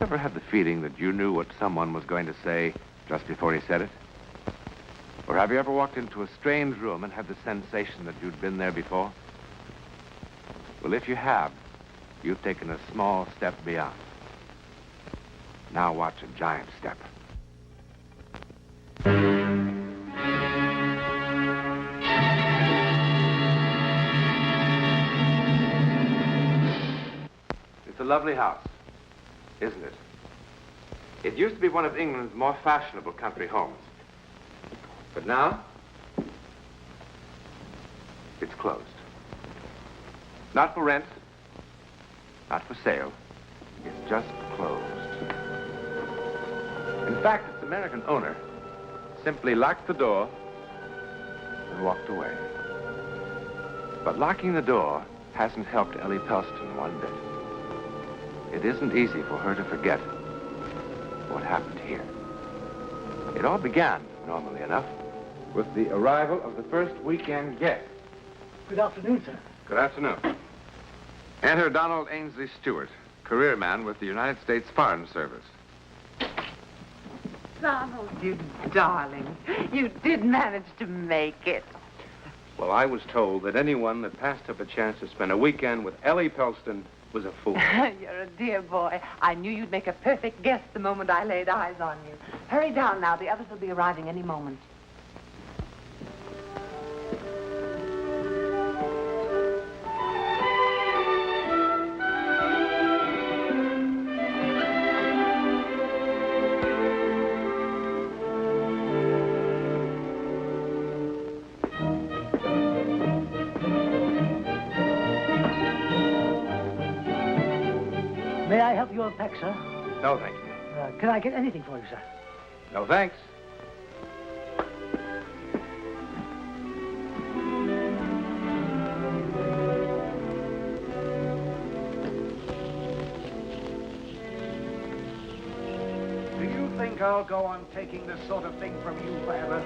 Ever had the feeling that you knew what someone was going to say just before he said it? Or have you ever walked into a strange room and had the sensation that you'd been there before? Well, if you have, you've taken a small step beyond. Now watch a giant step. It's a lovely house, isn't it? It used to be one of England's more fashionable country homes. But now, it's closed. Not for rent, not for sale. It's just closed. In fact, its American owner simply locked the door and walked away. But locking the door hasn't helped Ellie Pelston one bit. It isn't easy for her to forget what happened here. It all began, normally enough, with the arrival of the first weekend guest. Good afternoon, sir. Good afternoon. Enter Donald Ainsley Stewart, career man with the United States Foreign Service. Donald, you darling. You did manage to make it. Well, I was told that anyone that passed up a chance to spend a weekend with Ellie Pelston was a fool. You're a dear boy. I knew you'd make a perfect guest the moment I laid eyes on you. Hurry down now. The others will be arriving any moment. May I help you unpack, sir? No, thank you. Can I get anything for you, sir? No, thanks. Do you think I'll go on taking this sort of thing from you forever?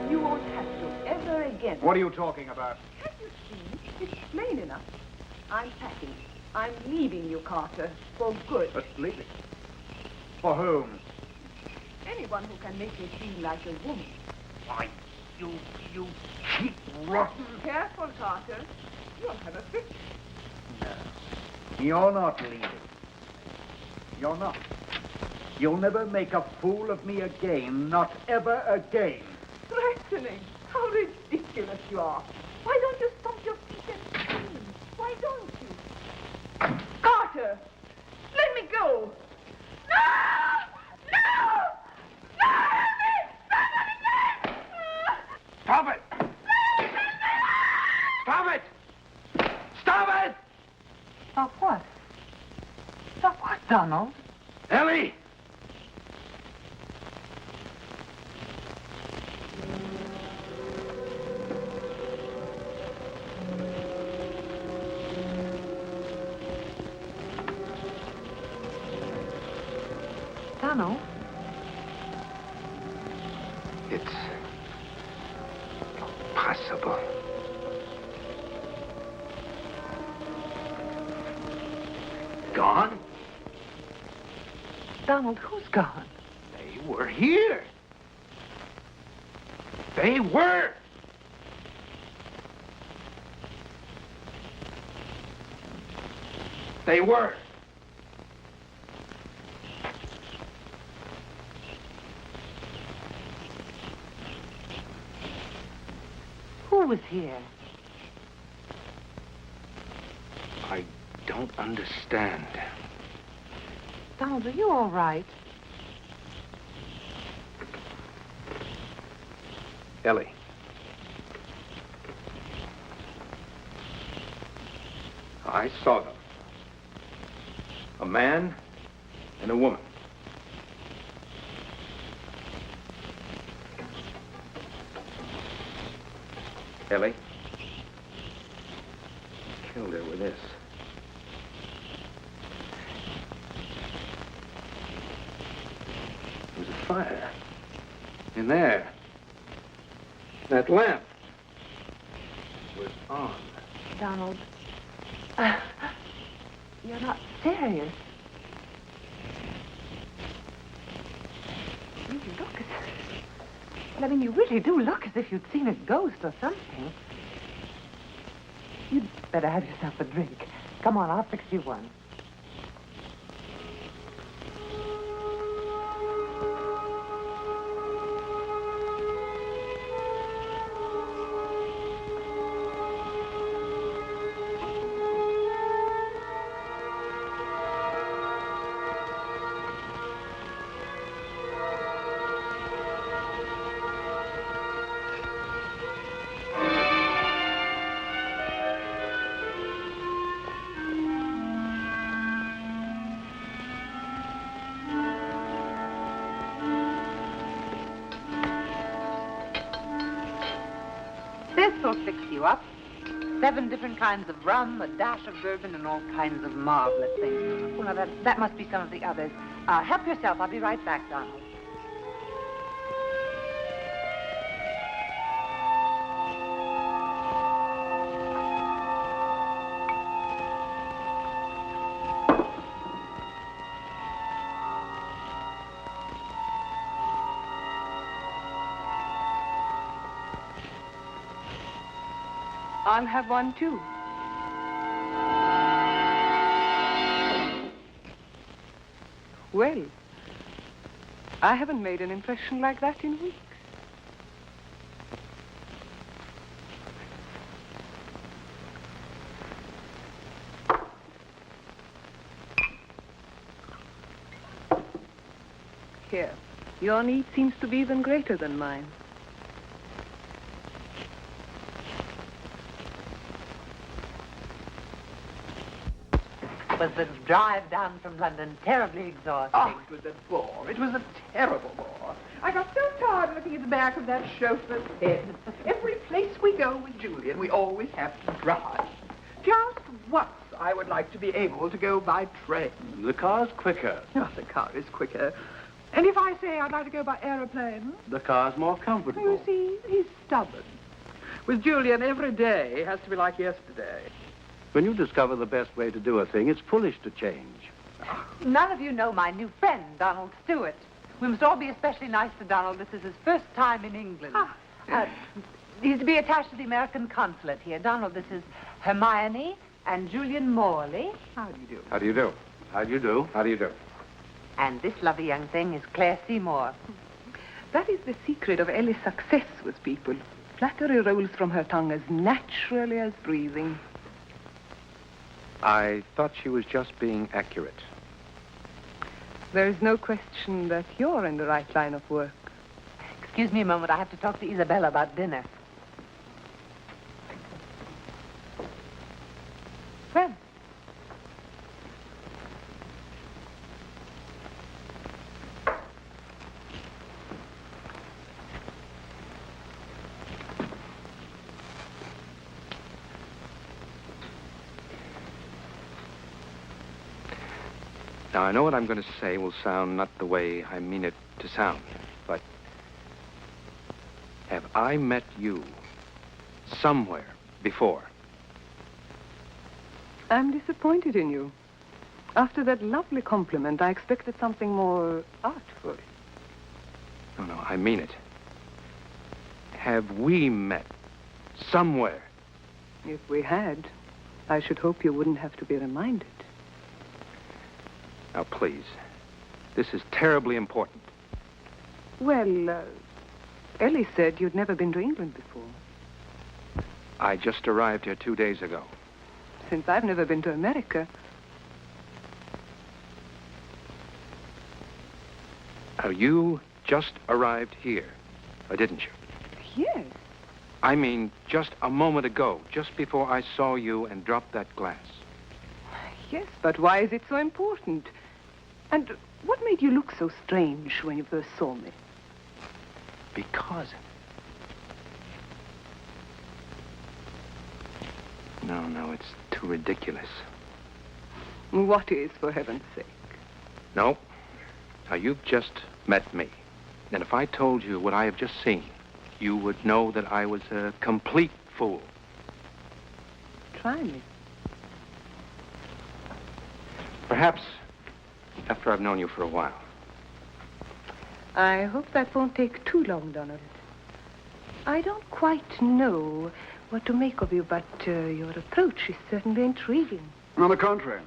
You won't have to ever again. What are you talking about? Can't you see? It's plain enough. I'm packing. I'm leaving you, Carter, for good. But leave it. For whom? Anyone who can make me feel like a woman. Why, you cheap, rotten... Careful, Carter. You'll have a fit. No. You're not leaving. You're not. You'll never make a fool of me again. Not ever again. Threatening. How ridiculous you are. Why don't you stomp your feet and scream? Why don't you? Carter! Let me go! No! No! No! Help me! Stop it! Stop it! Stop it! Stop what? Stop what, Donald? Ellie! Donald? It's impossible. Gone? Donald, who's gone? They were here. They were. They were. Who was here? I don't understand. Donald, are you all right? Ellie. I saw them. A man and a woman. Ellie killed her with this. There was a fire in there. That lamp was on. Donald, you're not serious. I mean, you really do look as if you'd seen a ghost or something. You'd better have yourself a drink. Come on, I'll fix you one. This will fix you up. 7 different kinds of rum, a dash of bourbon, and all kinds of marvelous things. Oh, now that must be some of the others. Help yourself. I'll be right back, Donald. I'll have one, too. Well, I haven't made an impression like that in weeks. Here, your need seems to be even greater than mine. Was the drive down from London terribly exhausting? Oh, it was a bore. It was a terrible bore. I got so tired looking at the back of that chauffeur's head. Every place we go with Julian, we always have to drive. Just once I would like to be able to go by train. The car's quicker. Oh, the car is quicker. And if I say I'd like to go by aeroplane? The car's more comfortable. You see, he's stubborn. With Julian, every day has to be like yesterday. When you discover the best way to do a thing, it's foolish to change. None of you know my new friend, Donald Stewart. We must all be especially nice to Donald. This is his first time in England. He's to be attached to the American consulate here. Donald, this is Hermione and Julian Morley. How do you do? How do you do? How do you do? How do you do? And this lovely young thing is Claire Seymour. That is the secret of Ellie's success with people. Flattery rolls from her tongue as naturally as breathing. I thought she was just being accurate. There is no question that you're in the right line of work. Excuse me a moment. I have to talk to Isabella about dinner. When? Now, I know what I'm going to say will sound not the way I mean it to sound, but have I met you somewhere before? I'm disappointed in you. After that lovely compliment, I expected something more artful. No, I mean it. Have we met somewhere? If we had, I should hope you wouldn't have to be reminded. Now, please. This is terribly important. Well, Ellie said you'd never been to England before. I just arrived here 2 days ago. Since I've never been to America. Now, you just arrived here, or didn't you? Yes. I mean, just a moment ago, just before I saw you and dropped that glass. Yes, but why is it so important? And what made you look so strange when you first saw me? Because... No, it's too ridiculous. What is, for heaven's sake? No. Now, you've just met me. And if I told you what I have just seen, you would know that I was a complete fool. Try me. Perhaps after I've known you for a while. I hope that won't take too long, Donald. I don't quite know what to make of you, but your approach is certainly intriguing. On the contrary,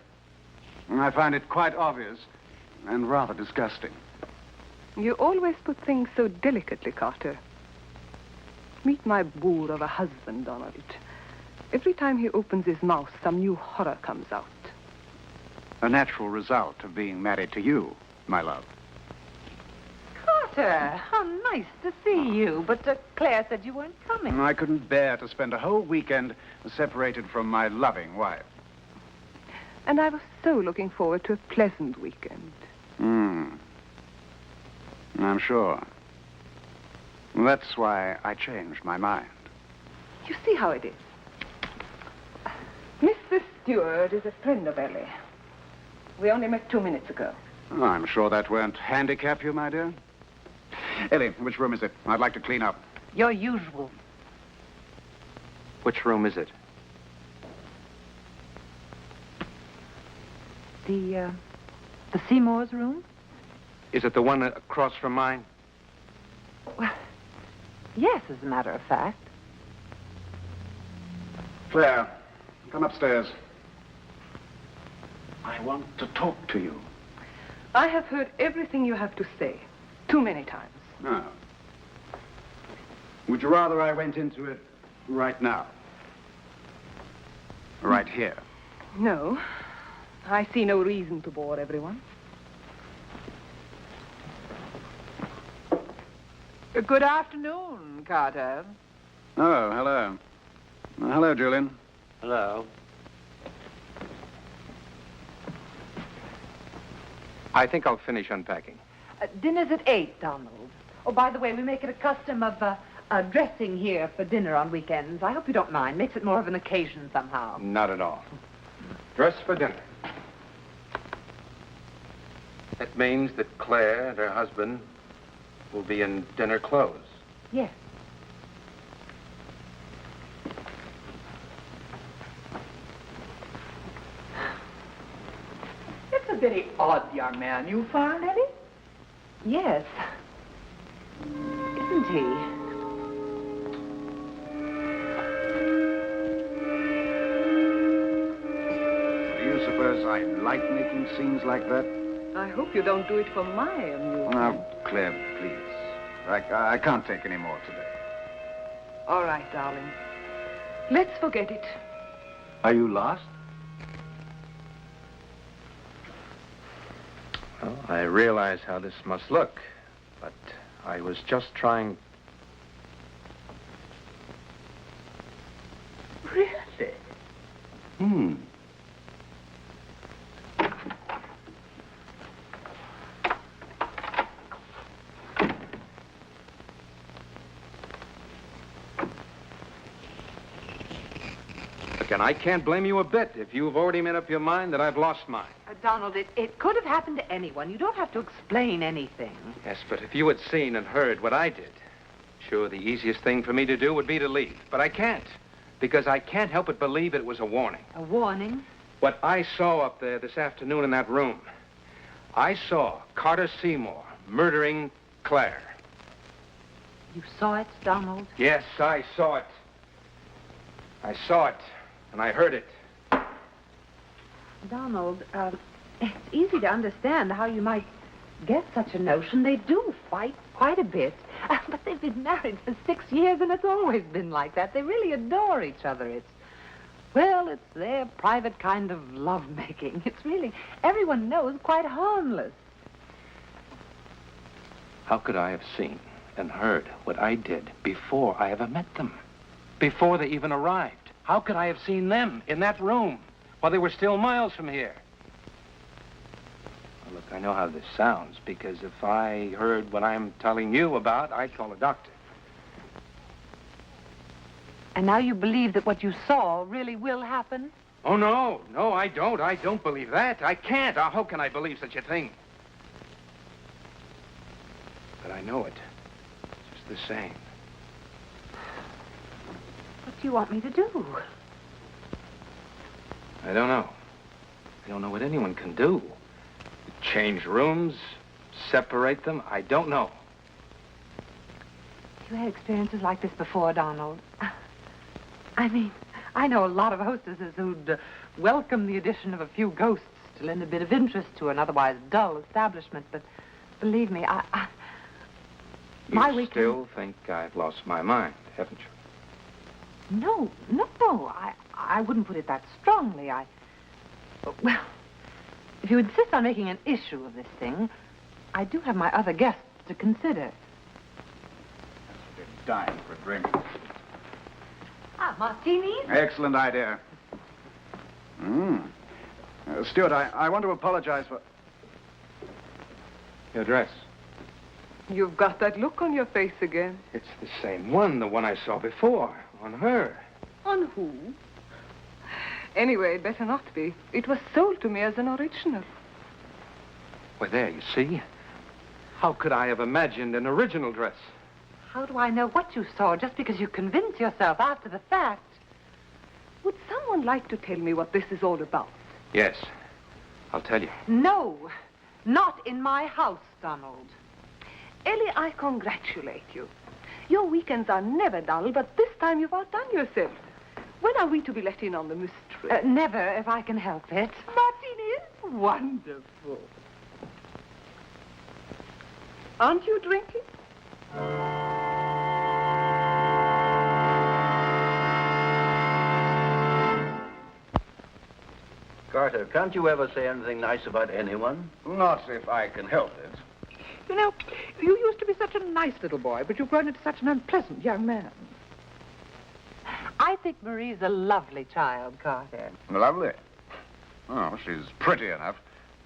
I find it quite obvious and rather disgusting. You always put things so delicately, Carter. Meet my boor of a husband, Donald. Every time he opens his mouth, some new horror comes out. A natural result of being married to you, my love. Carter, how nice to see you. But Claire said you weren't coming. I couldn't bear to spend a whole weekend separated from my loving wife. And I was so looking forward to a pleasant weekend. I'm sure. That's why I changed my mind. You see how it is. Mr. Stewart is a friend of Ellie. We only met 2 minutes ago. Oh, I'm sure that won't handicap you, my dear. Ellie, which room is it? I'd like to clean up. Your usual. Which room is it? The Seymour's room? Is it the one across from mine? Well, yes, as a matter of fact. Claire, come upstairs. I want to talk to you. I have heard everything you have to say. Too many times. No. Would you rather I went into it right now? Right here? No. I see no reason to bore everyone. Good afternoon, Carter. Oh, hello. Hello, Julian. Hello. I think I'll finish unpacking. Dinner's at 8, Donald. Oh, by the way, we make it a custom of dressing here for dinner on weekends. I hope you don't mind. Makes it more of an occasion somehow. Not at all. Dress for dinner. That means that Claire and her husband will be in dinner clothes. Yes. It's a very odd young man you found, Ellie. Yes. Isn't he? Do you suppose I like making scenes like that? I hope you don't do it for my amusement. Now, Claire, please. I can't take any more today. All right, darling. Let's forget it. Are you lost? Well, I realize how this must look, but I was just trying... Really? And I can't blame you a bit if you've already made up your mind that I've lost mine. Donald, it could have happened to anyone. You don't have to explain anything. Yes, but if you had seen and heard what I did, sure, the easiest thing for me to do would be to leave. But I can't, because I can't help but believe it was a warning. A warning? What I saw up there this afternoon in that room, I saw Carter Seymour murdering Claire. You saw it, Donald? Yes, I saw it. I saw it. And I heard it. Donald, it's easy to understand how you might get such a notion. They do fight quite a bit. But they've been married for 6 years, and it's always been like that. They really adore each other. It's their private kind of lovemaking. It's really, everyone knows, quite harmless. How could I have seen and heard what I did before I ever met them? Before they even arrived? How could I have seen them in that room while they were still miles from here? Well, look, I know how this sounds, because if I heard what I'm telling you about, I'd call a doctor. And now you believe that what you saw really will happen? Oh, no, I don't. I don't believe that. I can't. How can I believe such a thing? But I know it. Just the same. What do you want me to do? I don't know. I don't know what anyone can do. Change rooms, separate them. I don't know. you had experiences like this before, Donald? I mean, I know a lot of hostesses who'd welcome the addition of a few ghosts to lend a bit of interest to an otherwise dull establishment, but believe me, You still think I've lost my mind, haven't you? No. I wouldn't put it that strongly. Well, if you insist on making an issue of this thing, I do have my other guests to consider. They're dying for a drink. Martinis? Excellent idea. Stuart, I want to apologize for... Your dress. You've got that look on your face again. It's the same one, the one I saw before, on her. On who? Anyway, it better not be. It was sold to me as an original. Well, there, you see. How could I have imagined an original dress? How do I know what you saw just because you convince yourself after the fact? Would someone like to tell me what this is all about? Yes, I'll tell you. No, not in my house, Donald. Ellie, I congratulate you. Your weekends are never dull, but this time you've outdone yourself. When are we to be let in on the mystery? Never, if I can help it. Martini, wonderful. Aren't you drinking? Carter, can't you ever say anything nice about anyone? Not if I can help it. You know, you used to be such a nice little boy, but you've grown into such an unpleasant young man. I think Marie's a lovely child, Carter. Lovely. Oh, she's pretty enough,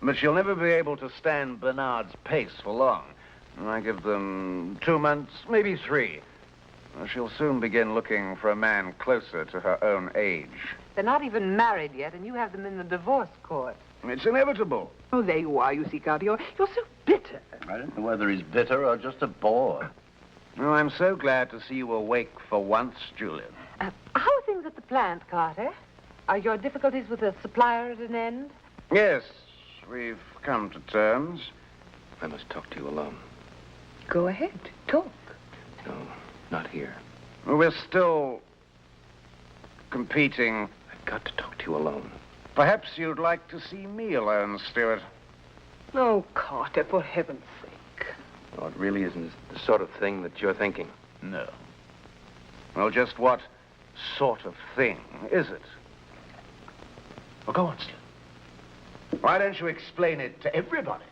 but she'll never be able to stand Bernard's pace for long. I give them 2 months, maybe 3. She'll soon begin looking for a man closer to her own age. They're not even married yet, and you have them in the divorce court. It's inevitable. Oh, there you are, you see, Carter. You're so bitter. I don't know whether he's bitter or just a bore. Oh, I'm so glad to see you awake for once, Julian. How are things at the plant, Carter? Are your difficulties with the supplier at an end? Yes, we've come to terms. I must talk to you alone. Go ahead, talk. No, not here. We're still competing. I've got to talk to you alone. Perhaps you'd like to see me alone, Stuart. Oh, Carter, for heaven's sake. No, it really isn't the sort of thing that you're thinking. No. Well, just what sort of thing is it? Well, go on, Stuart. Why don't you explain it to everybody?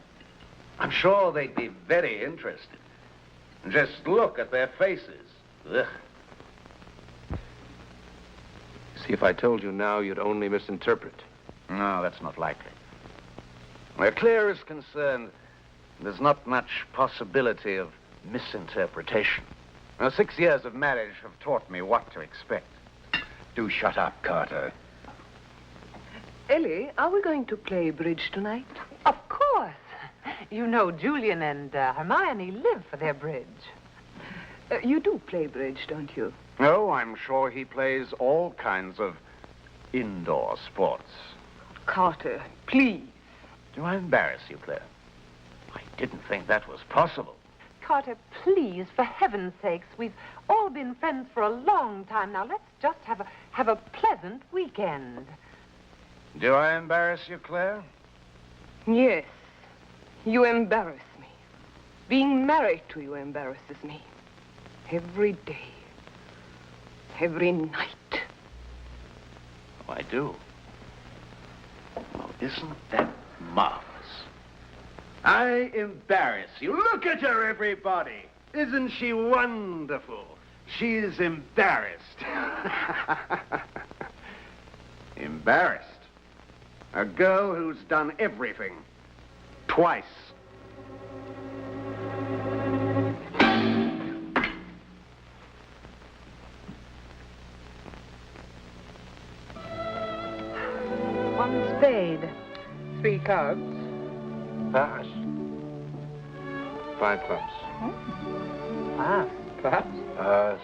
I'm sure they'd be very interested. Just look at their faces. Ugh. See, if I told you now, you'd only misinterpret. No, that's not likely. Where Claire is concerned, there's not much possibility of misinterpretation. Now, 6 years of marriage have taught me what to expect. Do shut up, Carter. Ellie, are we going to play bridge tonight? Of course. You know Julian and Hermione live for their bridge. You do play bridge, don't you? Oh, I'm sure he plays all kinds of indoor sports. Carter, please. Do I embarrass you, Claire? I didn't think that was possible. Carter, please, for heaven's sakes, we've all been friends for a long time now. Let's just have a pleasant weekend. Do I embarrass you, Claire? Yes. You embarrass me. Being married to you embarrasses me. Every day. Every night. Oh, I do. Oh, isn't that marvelous? I embarrass you. Look at her, everybody. Isn't she wonderful? She's embarrassed. Embarrassed? A girl who's done everything. Twice. One spade. 3 cards. Pass. 5 clubs. Ah. Perhaps. Pass.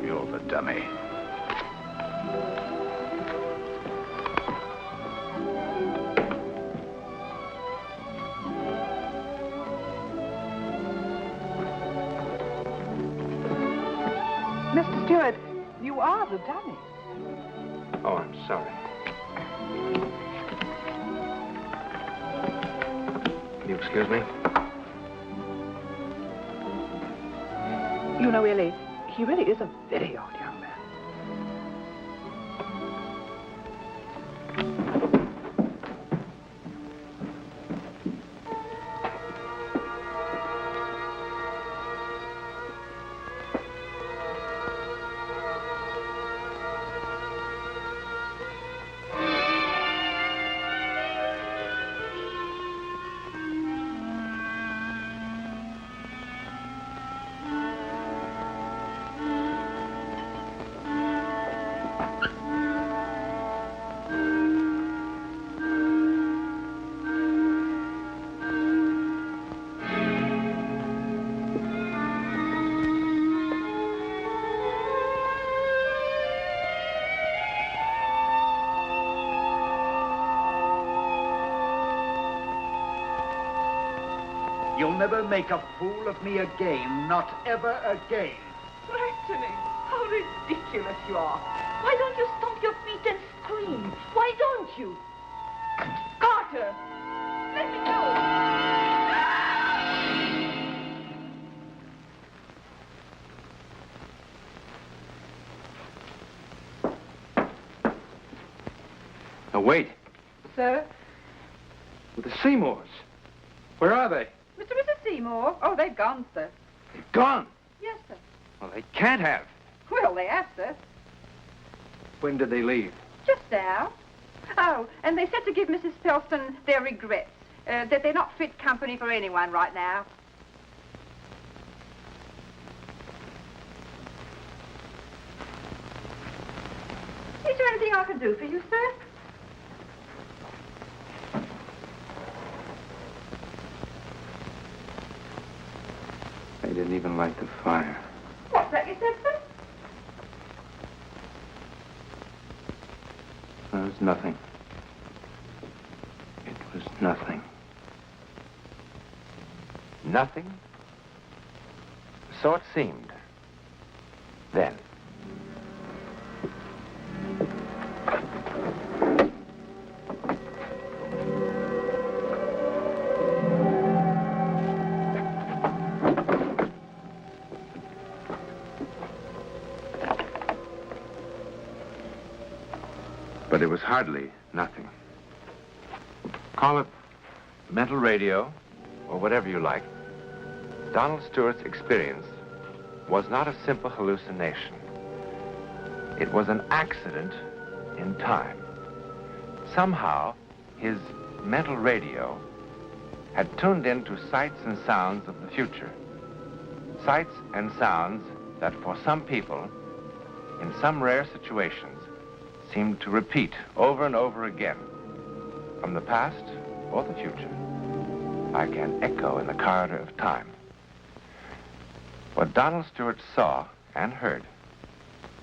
You're the dummy. Mr. Stewart, you are the dummy. Oh, I'm sorry. Can you excuse me? You know, Ellie, he really is a very odd young man. You'll never make a fool of me again, not ever again. Threatening? How ridiculous you are. Why don't you stomp your feet and scream? Why don't you? Carter! Let me go! Now, wait. Sir? The Seymours. Where are they? Mr. and Mrs. Seymour? Oh, they've gone, sir. They've gone. Yes, sir. Well, they can't have. Well, they have, sir. When did they leave? Just now. Oh, and they said to give Mrs. Pelston their regrets, that they're not fit company for anyone right now. Is there anything I can do for you, sir? They didn't even light the fire. What's that you said, sir? It was nothing. It was nothing. Nothing? So it seemed. Then. But it was hardly nothing. Call it mental radio, or whatever you like. Donald Stewart's experience was not a simple hallucination. It was an accident in time. Somehow, his mental radio had tuned into sights and sounds of the future. Sights and sounds that for some people, in some rare situations, seemed to repeat over and over again, from the past or the future, like an echo in the corridor of time. What Donald Stewart saw and heard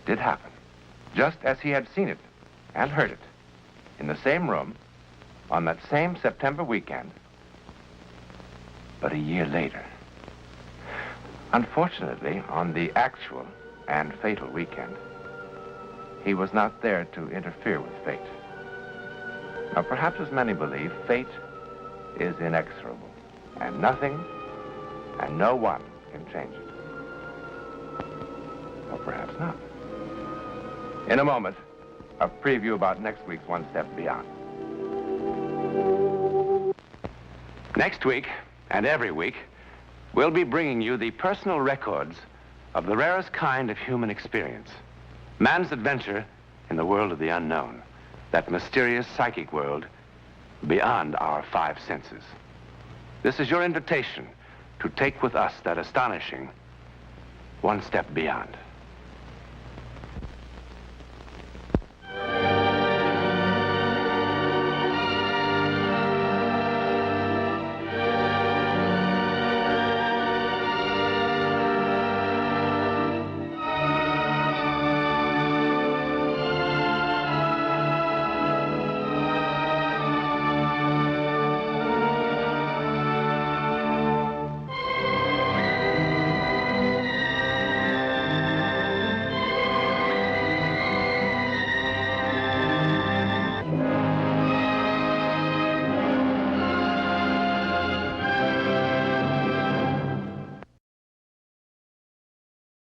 did happen, just as he had seen it and heard it, in the same room, on that same September weekend, but a year later. Unfortunately, on the actual and fatal weekend, he was not there to interfere with fate. Now, perhaps as many believe, fate is inexorable, and nothing and no one can change it. Or perhaps not. In a moment, a preview about next week's One Step Beyond. Next week, and every week, we'll be bringing you the personal records of the rarest kind of human experience. Man's adventure in the world of the unknown, that mysterious psychic world beyond our five senses. This is your invitation to take with us that astonishing one step beyond.